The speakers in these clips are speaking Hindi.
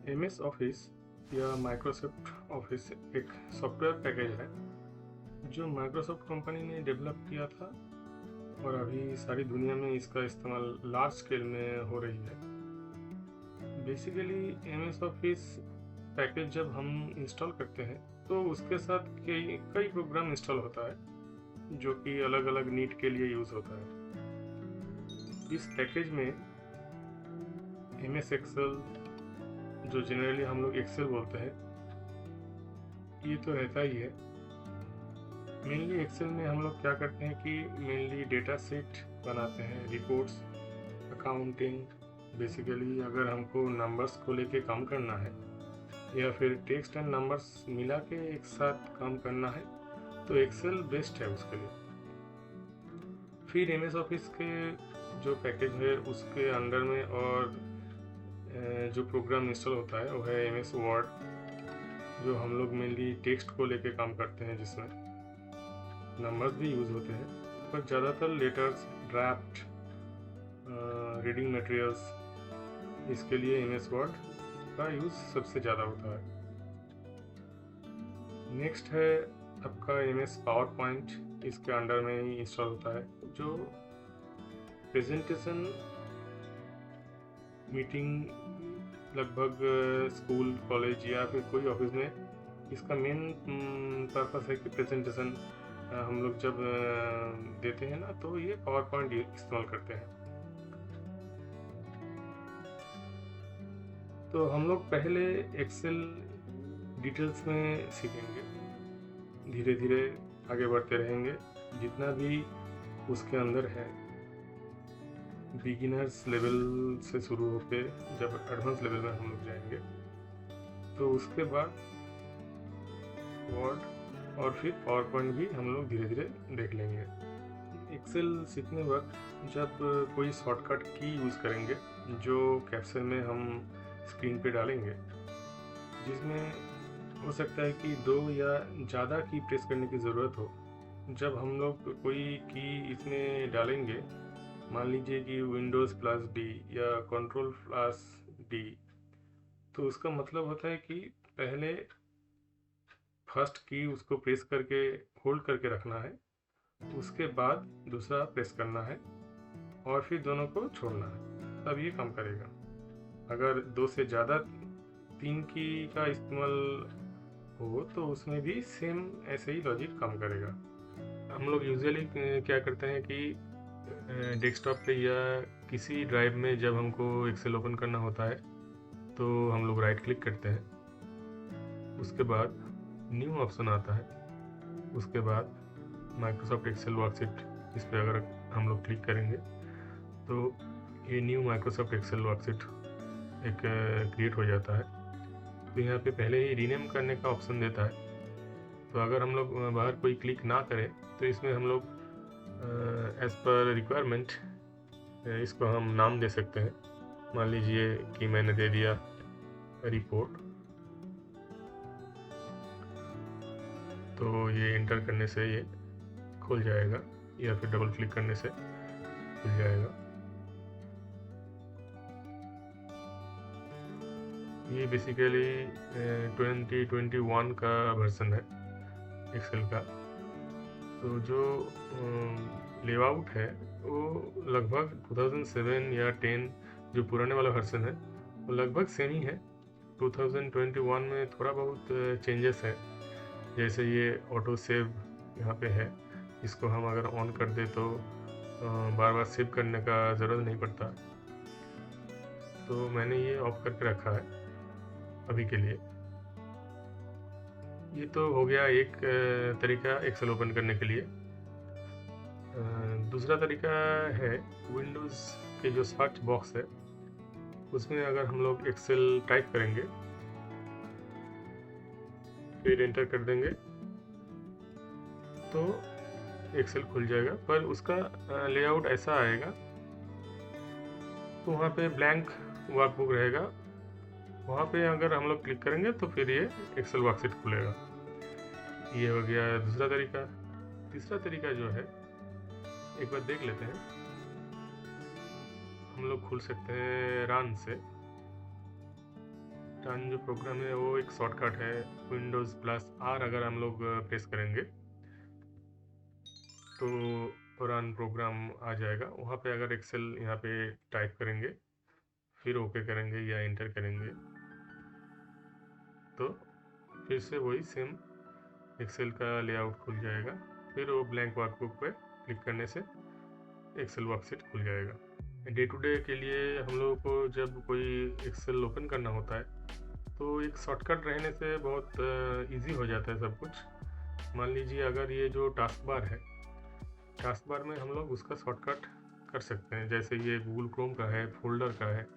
MS ऑफिस या माइक्रोसॉफ्ट ऑफिस एक सॉफ्टवेयर पैकेज है जो माइक्रोसॉफ्ट कंपनी ने डेवलप किया था और अभी सारी दुनिया में इसका इस्तेमाल लार्ज स्केल में हो रही है। बेसिकली MS ऑफिस पैकेज जब हम इंस्टॉल करते हैं तो उसके साथ कई कई प्रोग्राम इंस्टॉल होता है जो कि अलग अलग नीड के लिए यूज़ होता है। इस पैकेज में MS एक्सेल, जो जनरली हम लोग एक्सेल बोलते हैं, ये तो रहता ही है। मेनली एक्सेल में हम लोग क्या करते हैं कि मेनली डेटा सेट बनाते हैं, रिपोर्ट्स, अकाउंटिंग। बेसिकली अगर हमको नंबर्स को लेके काम करना है या फिर टेक्स्ट एंड नंबर्स मिला के एक साथ काम करना है तो एक्सेल बेस्ट है उसके लिए। फिर MS ऑफिस के जो पैकेज है उसके अंडर में और जो प्रोग्राम इंस्टॉल होता है वो है MS वर्ड, जो हम लोग मेनली टेक्स्ट को लेके काम करते हैं, जिसमें नंबर्स भी यूज़ होते हैं, पर ज़्यादातर लेटर्स, ड्राफ्ट, रीडिंग मटेरियल्स, इसके लिए MS वर्ड का यूज़ सबसे ज़्यादा होता है। नेक्स्ट है आपका MS पावर पॉइंट, इसके अंडर में ही इंस्टॉल होता है, जो प्रेजेंटेशन, मीटिंग, लगभग स्कूल, कॉलेज या फिर कोई ऑफिस में इसका मेन पर्पस है कि प्रेजेंटेशन हम लोग जब देते हैं ना तो ये पावर पॉइंट इस्तेमाल करते हैं। तो हम लोग पहले एक्सेल डिटेल्स में सीखेंगे, धीरे धीरे आगे बढ़ते रहेंगे। जितना भी उसके अंदर है, बिगिनर्स लेवल से शुरू होकर जब एडवांस लेवल में हम लोग जाएंगे तो उसके बाद वर्ड और फिर पावर पॉइंट भी हम लोग धीरे धीरे देख लेंगे। एक्सेल सीखने वक्त जब कोई शॉर्टकट की यूज़ करेंगे जो कैप्शन में हम स्क्रीन पे डालेंगे, जिसमें हो सकता है कि 2 या ज़्यादा की प्रेस करने की ज़रूरत हो। जब हम लोग कोई की इसमें डालेंगे, मान लीजिए कि विंडोज़ प्लस डी या कंट्रोल प्लस डी, तो उसका मतलब होता है कि पहले फर्स्ट की उसको प्रेस करके होल्ड करके रखना है, उसके बाद दूसरा प्रेस करना है और फिर दोनों को छोड़ना है, तब ये काम करेगा। अगर 2 से ज़्यादा 3 की का इस्तेमाल हो तो उसमें भी सेम ऐसे ही लॉजिक काम करेगा। हम लोग यूजुअली क्या करते हैं कि डेस्कटॉप पे या किसी ड्राइव में जब हमको एक्सेल ओपन करना होता है तो हम लोग राइट क्लिक करते हैं, उसके बाद न्यू ऑप्शन आता है, उसके बाद माइक्रोसॉफ्ट एक्सेल वर्कशीट, इस पर अगर हम लोग क्लिक करेंगे तो ये न्यू माइक्रोसॉफ्ट एक्सेल वर्कशीट एक क्रिएट हो जाता है। तो यहाँ पे पहले ही रीनेम करने का ऑप्शन देता है, तो अगर हम लोग बाहर कोई क्लिक ना करें तो इसमें हम लोग एज पर रिक्वायरमेंट इसको हम नाम दे सकते हैं। मान लीजिए कि मैंने दे दिया रिपोर्ट, तो ये इंटर करने से ये खुल जाएगा या फिर डबल क्लिक करने से खुल जाएगा। ये बेसिकली 2021 का वर्जन है एक्सेल का। तो जो लेआउट है वो लगभग 2007 या 10 जो पुराने वाला वर्जन है वो लगभग सेम ही है। 2021 में थोड़ा बहुत चेंजेस है, जैसे ये ऑटो सेव यहाँ पे है, इसको हम अगर ऑन कर दे तो बार बार सेव करने का ज़रूरत नहीं पड़ता, तो मैंने ये ऑफ करके रखा है अभी के लिए। ये तो हो गया एक तरीका एक्सेल ओपन करने के लिए। दूसरा तरीका है विंडोज़ के जो सर्च बॉक्स है उसमें अगर हम लोग एक्सेल टाइप करेंगे फिर एंटर कर देंगे तो एक्सेल खुल जाएगा, पर उसका लेआउट ऐसा आएगा, तो वहाँ पे ब्लैंक वर्कबुक रहेगा, वहाँ पे अगर हम लोग क्लिक करेंगे तो फिर ये एक्सेल वर्कशीट खुलेगा। ये हो गया दूसरा तरीका। तीसरा तरीका जो है, एक बार देख लेते हैं, हम लोग खुल सकते हैं रन से। रन जो प्रोग्राम है वो एक शॉर्टकट है, विंडोज़ प्लस आर अगर हम लोग प्रेस करेंगे तो रन प्रोग्राम आ जाएगा। वहाँ पे अगर एक्सेल यहाँ पे टाइप करेंगे फिर ओके करेंगे या इंटर करेंगे तो फिर से वही सेम एक्सेल का लेआउट खुल जाएगा। फिर वो ब्लैंक वर्कबुक पे क्लिक करने से एक्सेल वर्कशीट खुल जाएगा। डे टू डे के लिए हम लोगों को जब कोई एक्सेल ओपन करना होता है तो एक शॉर्टकट रहने से बहुत इजी हो जाता है सब कुछ। मान लीजिए अगर ये जो टास्क बार है, टास्क बार में हम लोग उसका शॉर्टकट कर सकते हैं, जैसे ये गूगल क्रोम का है, फोल्डर का है,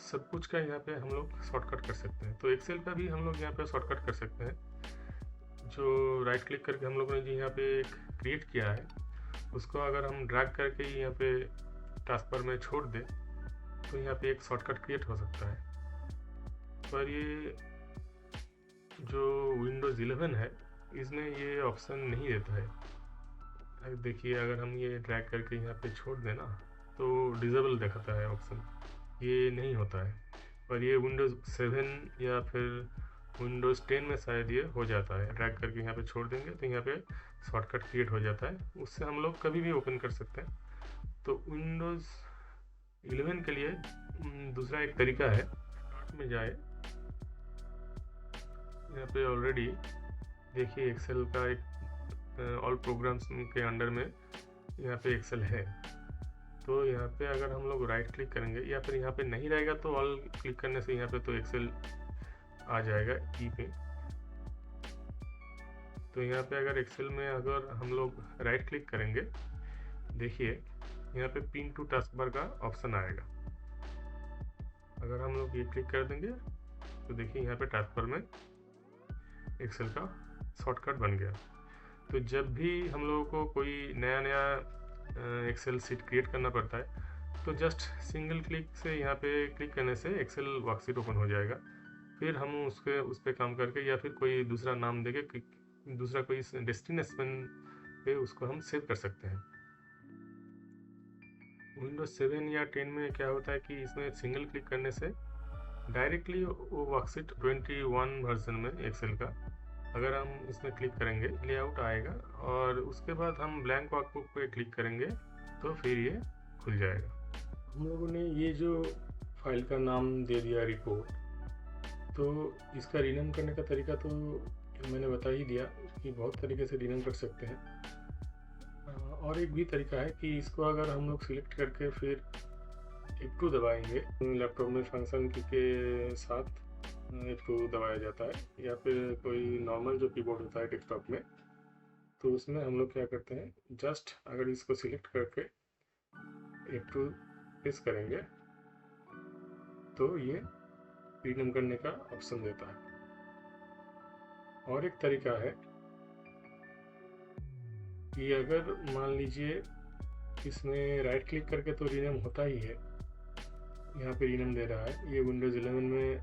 सब कुछ का यहाँ पे हम लोग शॉर्टकट कर सकते हैं। तो एक्सेल का भी हम लोग यहाँ पे शॉर्टकट कर सकते हैं। जो राइट क्लिक करके हम लोगों ने जो यहाँ पे एक क्रिएट किया है उसको अगर हम ड्रैग करके यहाँ पे टास्क बार में छोड़ दें तो यहाँ पे एक शॉर्टकट क्रिएट हो सकता है। पर ये जो विंडोज़ 11 है इसमें ये ऑप्शन नहीं देता है। देखिए अगर हम ये ड्रैग करके यहाँ पे छोड़ दें ना तो डिसेबल दिखाता है ऑप्शन, ये नहीं होता है। पर ये विंडोज़ 7 या फिर विंडोज़ 10 में शायद ये हो जाता है। ड्रैग करके यहाँ पे छोड़ देंगे तो यहाँ पे शॉर्टकट क्रिएट हो जाता है, उससे हम लोग कभी भी ओपन कर सकते हैं। तो विंडोज़ 11 के लिए दूसरा एक तरीका है, स्टार्ट में जाए, यहाँ पे ऑलरेडी देखिए एक्सेल का एक ऑल प्रोग्राम्स के अंडर में यहाँ पे एक्सेल है। तो यहाँ पे अगर हम लोग राइट क्लिक करेंगे या फिर यहाँ पे नहीं रहेगा तो ऑल क्लिक करने से यहाँ पे तो एक्सेल आ जाएगा ई पे। तो यहाँ पे अगर एक्सेल में अगर हम लोग राइट क्लिक करेंगे, देखिए यहाँ पे पिन टू टास्क बार का ऑप्शन आएगा। अगर हम लोग ये क्लिक कर देंगे तो देखिए यहाँ पे टास्क बार में एक्सेल का शॉर्टकट बन गया। तो जब भी हम लोगों को कोई नया एक्सेल सीट क्रिएट करना पड़ता है तो जस्ट सिंगल क्लिक से यहाँ पे क्लिक करने से एक्सेल वर्कशीट ओपन हो जाएगा। फिर हम उस पर काम करके या फिर कोई दूसरा नाम देके दूसरा कोई डेस्टिनेशन पे उसको हम सेव कर सकते हैं। विंडोज 7 या 10 में क्या होता है कि इसमें सिंगल क्लिक करने से डायरेक्टली वो वर्कशीट 21 वर्जन में एक्सेल का अगर हम इसमें क्लिक करेंगे लेआउट आएगा और उसके बाद हम ब्लैंक वर्कबुक पे क्लिक करेंगे तो फिर ये खुल जाएगा। हम लोगों ने ये जो फाइल का नाम दे दिया रिपोर्ट, तो इसका रीनेम करने का तरीका तो मैंने बता ही दिया कि बहुत तरीके से रीनेम कर सकते हैं। और एक भी तरीका है कि इसको अगर हम लोग सिलेक्ट करके फिर F2 दबाएंगे, लैपटॉप में फंक्शन की के साथ F2 दबाया जाता है या फिर कोई नॉर्मल जो कीबोर्ड होता है डेस्कटॉप में, तो उसमें हम लोग क्या करते हैं, जस्ट अगर इसको सिलेक्ट करके F2 प्रेस करेंगे तो ये रीनेम करने का ऑप्शन देता है। और एक तरीका है कि अगर मान लीजिए इसमें राइट क्लिक करके तो रीनेम होता ही है, यहाँ पे रीनेम दे रहा है, ये विंडोज़ 11 में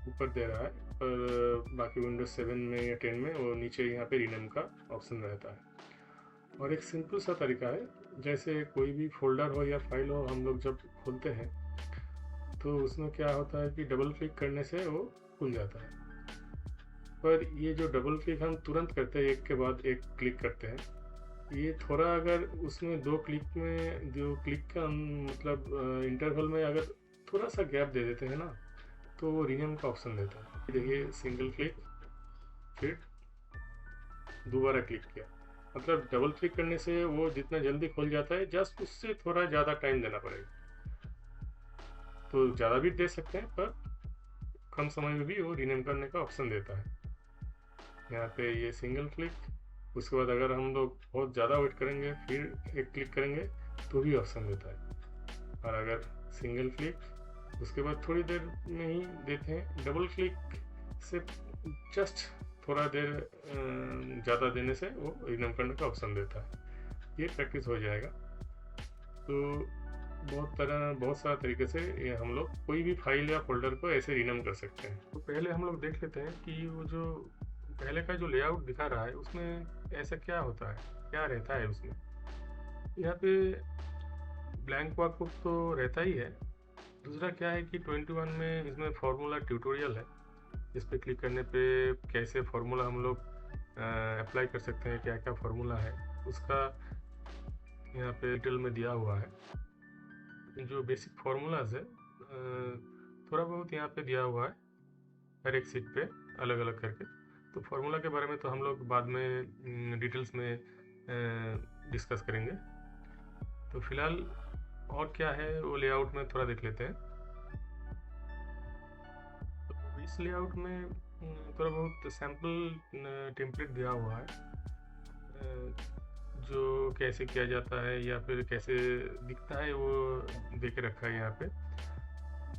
ऊपर दे रहा है, पर बाकी विंडोज़ 7 में या 10 में वो नीचे यहाँ पे रीनेम का ऑप्शन रहता है। और एक सिंपल सा तरीका है, जैसे कोई भी फोल्डर हो या फाइल हो हम लोग जब खोलते हैं तो उसमें क्या होता है कि डबल क्लिक करने से वो खुल जाता है। पर ये जो डबल क्लिक हम तुरंत करते हैं, एक के बाद एक क्लिक करते हैं, ये थोड़ा अगर उसमें दो क्लिक का मतलब इंटरवल में अगर थोड़ा सा गैप दे देते हैं ना तो वो रीनेम का ऑप्शन देता है। देखिए सिंगल क्लिक फिर दोबारा क्लिक किया, मतलब डबल क्लिक करने से वो जितना जल्दी खुल जाता है, जस्ट उससे थोड़ा ज़्यादा टाइम देना पड़ेगा। तो ज़्यादा भी दे सकते हैं पर कम समय में भी वो रीनेम करने का ऑप्शन देता है। यहाँ पे ये सिंगल क्लिक, उसके बाद अगर हम लोग बहुत ज़्यादा वेट करेंगे फिर एक क्लिक करेंगे तो भी ऑप्शन देता है। और अगर सिंगल क्लिक उसके बाद थोड़ी देर में ही देते हैं, डबल क्लिक से जस्ट थोड़ा देर ज़्यादा देने से वो रीनेम करने का ऑप्शन देता है। ये प्रैक्टिस हो जाएगा। तो बहुत सारा तरीके से ये हम लोग कोई भी फाइल या फोल्डर को ऐसे रीनेम कर सकते हैं। तो पहले हम लोग देख लेते हैं कि वो जो पहले का जो लेआउट दिखा रहा है उसमें ऐसा क्या होता है, क्या रहता है उसमें। यहाँ पे ब्लैंक वर्कबुक तो रहता ही है। दूसरा क्या है कि 21 में इसमें फार्मूला ट्यूटोरियल है, इस पर क्लिक करने पे कैसे फार्मूला हम लोग अप्लाई कर सकते हैं, क्या क्या फार्मूला है उसका यहाँ पे डिटेल में दिया हुआ है। जो बेसिक फार्मूलाज है थोड़ा बहुत यहाँ पे दिया हुआ है हर एक सीट पे अलग अलग करके। तो फार्मूला के बारे में तो हम लोग बाद में डिटेल्स में डिस्कस करेंगे। तो फिलहाल और क्या है वो लेआउट में थोड़ा देख लेते हैं। तो इस लेआउट में थोड़ा बहुत सैम्पल टेम्पलेट दिया हुआ है जो कैसे किया जाता है या फिर कैसे दिखता है वो दे के रखा है यहाँ पे।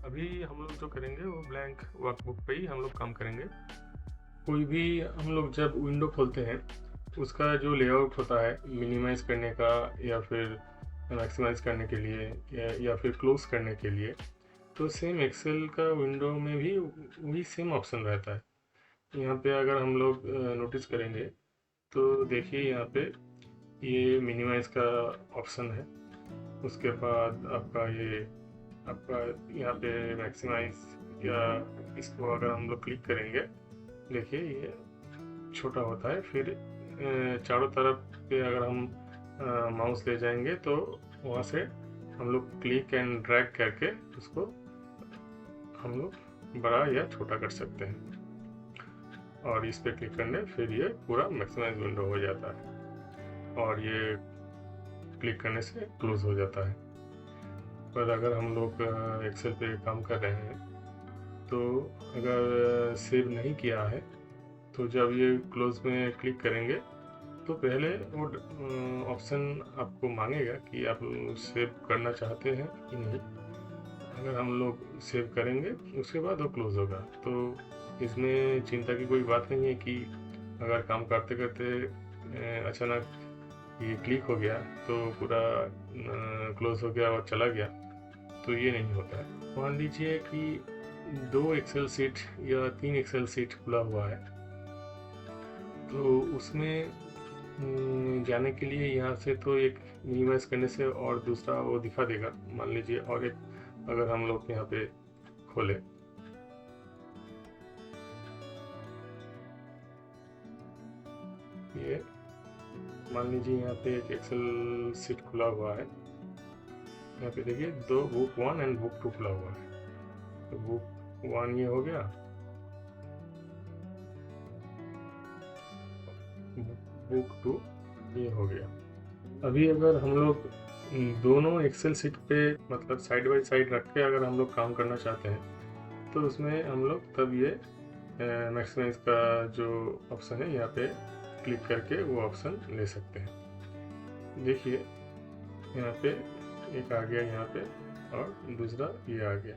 अभी हम लोग जो करेंगे वो ब्लैंक वर्कबुक पे ही हम लोग काम करेंगे। कोई भी हम लोग जब विंडो खोलते हैं उसका जो लेआउट होता है मिनिमाइज करने का या फिर मैक्सिमाइज करने के लिए या फिर क्लोज करने के लिए, तो सेम एक्सेल का विंडो में भी वही सेम ऑप्शन रहता है। यहाँ पे अगर हम लोग नोटिस करेंगे तो देखिए यहाँ पे ये मिनिमाइज का ऑप्शन है। उसके बाद आपका यहाँ पे मैक्सिमाइज या इसको अगर हम लोग क्लिक करेंगे देखिए ये छोटा होता है। फिर चारों तरफ पे अगर हम माउस ले जाएंगे तो वहाँ से हम लोग क्लिक एंड ड्रैग करके उसको हम लोग बड़ा या छोटा कर सकते हैं। और इस पे क्लिक करने फिर ये पूरा मैक्सिमाइज विंडो हो जाता है और ये क्लिक करने से क्लोज हो जाता है। पर अगर हम लोग एक्सेल पे काम कर रहे हैं तो अगर सेव नहीं किया है तो जब ये क्लोज में क्लिक करेंगे तो पहले वो ऑप्शन आपको मांगेगा कि आप सेव करना चाहते हैं कि नहीं। अगर हम लोग सेव करेंगे उसके बाद वो क्लोज होगा। तो इसमें चिंता की कोई बात नहीं है कि अगर काम करते करते अचानक ये क्लिक हो गया तो पूरा क्लोज हो गया और चला गया, तो ये नहीं होता है। मान लीजिए कि 2 एक्सेल सीट या 3 एक्सेल सीट खुला हुआ है तो उसमें जाने के लिए यहाँ से तो एक मिनिमाइज करने से और दूसरा वो दिखा देगा। मान लीजिए और एक अगर हम लोग यहाँ पे खोले ये मान लीजिए यहाँ पे एक एक्सेल सीट खुला हुआ है। यहाँ पे देखिए 2 बुक 1 एंड बुक 2 खुला हुआ है। तो बुक 1 ये हो गया, बुक 2 ये हो गया। अभी अगर हम लोग दोनों एक्सेल सीट पे मतलब साइड बाय साइड रख के अगर हम लोग काम करना चाहते हैं तो उसमें हम लोग तब ये मैक्सिमाइज का जो ऑप्शन है यहाँ पे क्लिक करके वो ऑप्शन ले सकते हैं। देखिए यहाँ पे एक आ गया यहाँ पे और दूसरा ये आ गया।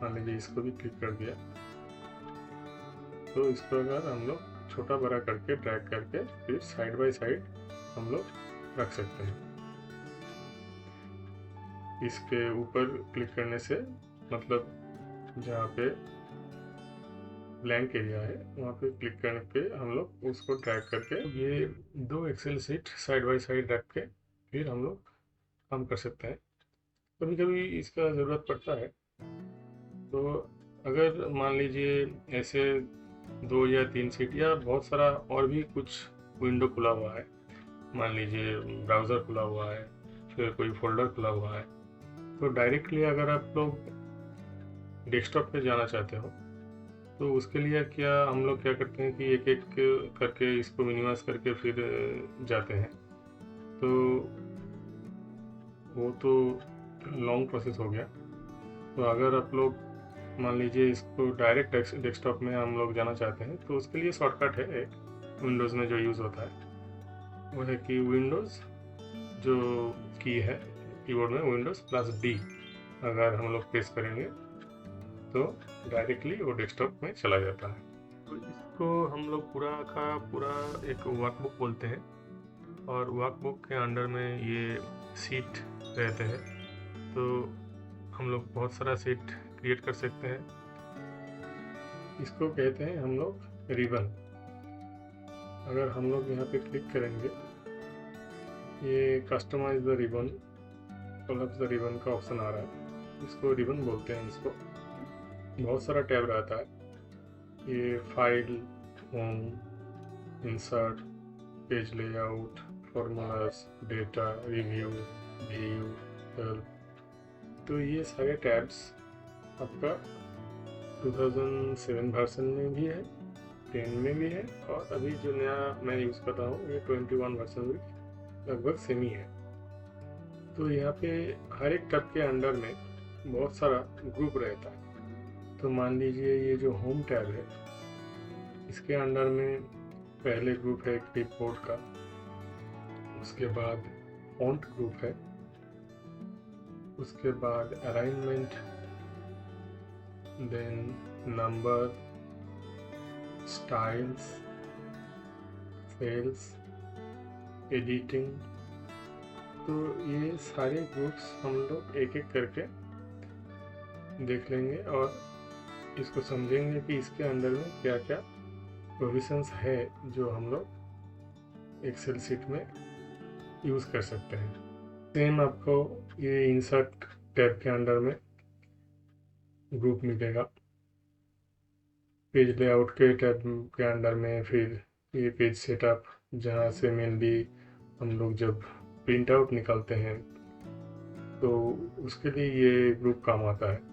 मान लीजिए इसको भी क्लिक कर दिया तो इसको अगर हम लोग छोटा बड़ा करके ड्रैग करके फिर साइड बाय साइड हम लोग रख सकते हैं। इसके ऊपर क्लिक करने से मतलब जहाँ पे ब्लैंक एरिया है वहाँ पे क्लिक करने पे हम लोग उसको ड्रैग करके ये 2 Excel sheet side by side रख के फिर हम लोग काम कर सकते हैं। कभी कभी इसका ज़रूरत पड़ता है। तो अगर मान लीजिए ऐसे 2 या 3 सीट या बहुत सारा और भी कुछ विंडो खुला हुआ है, मान लीजिए ब्राउज़र खुला हुआ है, फिर कोई फोल्डर खुला हुआ है, तो डायरेक्टली अगर आप लोग डेस्कटॉप पे जाना चाहते हो तो उसके लिए हम लोग क्या करते हैं कि एक एक करके इसको मिनिमाइज करके फिर जाते हैं। तो वो तो लॉन्ग प्रोसेस हो गया। तो अगर आप लोग मान लीजिए इसको डायरेक्ट डेस्कटॉप में हम लोग जाना चाहते हैं तो उसके लिए शॉर्टकट है एक विंडोज़ में जो यूज़ होता है वो है कि विंडोज़ जो की है कीबोर्ड में विंडोज़ +D अगर हम लोग प्रेस करेंगे तो डायरेक्टली वो डेस्कटॉप में चला जाता है। तो इसको हम लोग पूरा का पूरा एक वर्कबुक बोलते हैं और वर्कबुक के अंडर में ये सीट रहते हैं। तो हम लोग बहुत सारा सीट क्रिएट कर सकते हैं। इसको कहते हैं हम लोग रिबन। अगर हम लोग यहाँ पे क्लिक करेंगे ये customize the ribbon, collapse the ribbon का ऑप्शन आ रहा है। इसको रिबन बोलते हैं। इसको बहुत सारा टैब रहता है। ये file, home, insert, page layout, formulas, data, review, view, help, तो ये सारे टैब्स आपका 2007 वर्जन में भी है, 10 में भी है, और अभी जो नया मैं यूज़ कर रहा हूँ ये 21 वर्जन में लगभग सेम ही है। तो यहाँ पे हर एक टैब के अंडर में बहुत सारा ग्रुप रहता है। तो मान लीजिए ये जो होम टैब है, इसके अंडर में पहले ग्रुप है क्लिपबोर्ड का, उसके बाद फॉन्ट ग्रुप है, उसके बाद alignment, then number, styles, cells, editing. तो ये सारे ग्रुप्स हम लोग एक एक करके देख लेंगे और इसको समझेंगे कि इसके अंदर में क्या क्या प्रोविजंस है जो हम लोग एक्सेल सीट में यूज़ कर सकते हैं। सेम आपको ये इंसर्ट टैब के अंडर में ग्रुप मिलेगा, पेज लेआउट के टैब के अंडर में फिर ये पेज सेटअप, जहाँ से मेनली हम लोग जब प्रिंट आउट निकालते हैं तो उसके लिए ये ग्रुप काम आता है।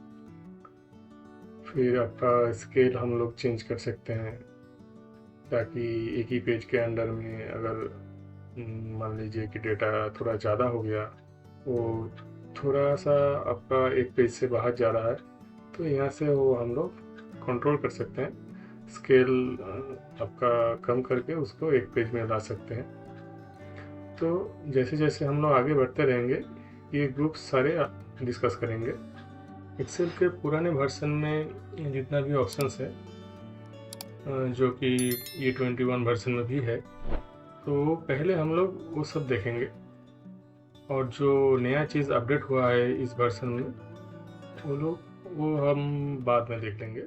फिर आपका स्केल हम लोग चेंज कर सकते हैं ताकि एक ही पेज के अंडर में अगर मान लीजिए कि डेटा थोड़ा ज़्यादा हो गया, वो थोड़ा सा आपका एक पेज से बाहर जा रहा है, तो यहाँ से वो हम लोग कंट्रोल कर सकते हैं, स्केल आपका कम करके उसको एक पेज में ला सकते हैं। तो जैसे जैसे हम लोग आगे बढ़ते रहेंगे ये ग्रुप सारे डिस्कस करेंगे। एक्सेल के पुराने वर्जन में जितना भी ऑप्शंस है जो कि ये 21 वर्जन में भी है, तो पहले हम लोग वो सब देखेंगे, और जो नया चीज़ अपडेट हुआ है इस वर्जन में वो हम बाद में देख लेंगे।